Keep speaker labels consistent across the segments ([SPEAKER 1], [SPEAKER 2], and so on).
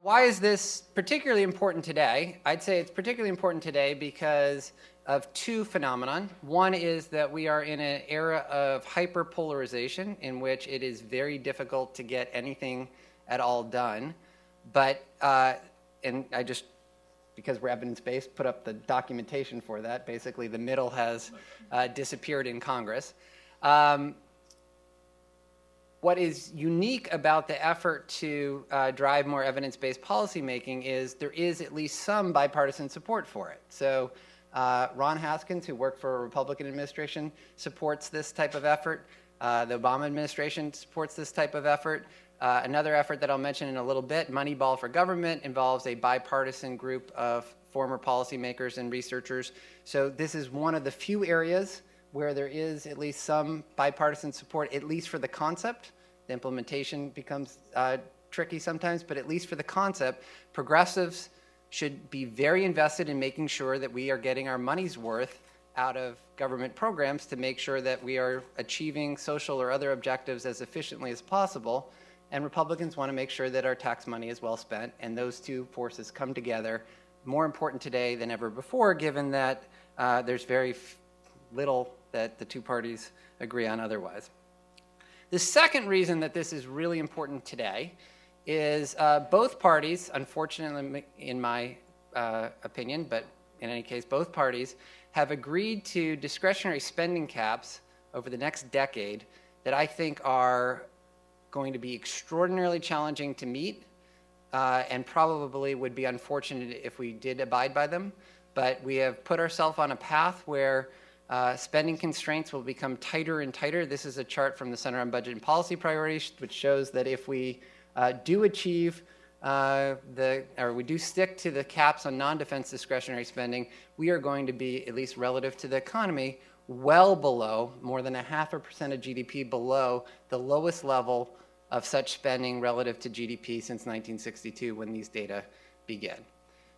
[SPEAKER 1] Why is this particularly important today? I'd say it's particularly important today because of two phenomenon. One is that we are in an era of hyperpolarization in which it is very difficult to get anything at all done. But, and I just, because we're evidence-based, put up the documentation for that. Basically, the middle has disappeared in Congress. What is unique about the effort to drive more evidence-based policymaking is there is at least some bipartisan support for it. So Ron Haskins, who worked for a Republican administration, supports this type of effort. The Obama administration supports this type of effort. Another effort that I'll mention in a little bit, Moneyball for Government, involves a bipartisan group of former policymakers and researchers. So this is one of the few areas where there is at least some bipartisan support, at least for the concept. The implementation becomes tricky sometimes, but at least for the concept, progressives should be very invested in making sure that we are getting our money's worth out of government programs to make sure that we are achieving social or other objectives as efficiently as possible. And Republicans want to make sure that our tax money is well spent, and those two forces come together. More important today than ever before, given that there's very little that the two parties agree on otherwise. The second reason that this is really important today is both parties, unfortunately in my opinion, but in any case, both parties have agreed to discretionary spending caps over the next decade that I think are going to be extraordinarily challenging to meet and probably would be unfortunate if we did abide by them. But we have put ourselves on a path where spending constraints will become tighter and tighter. This is a chart from the Center on Budget and Policy Priorities, which shows that if we do achieve we do stick to the caps on non-defense discretionary spending, we are going to be, at least relative to the economy, well below, more than 0.5% of GDP below the lowest level of such spending relative to GDP since 1962 when these data began.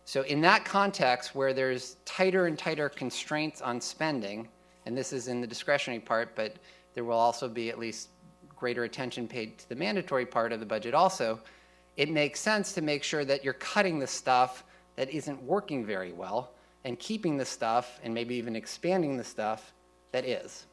[SPEAKER 1] So in that context, where there's tighter and tighter constraints on spending, and this is in the discretionary part, but there will also be at least greater attention paid to the mandatory part of the budget also, it makes sense to make sure that you're cutting the stuff that isn't working very well and keeping the stuff and maybe even expanding the stuff that is.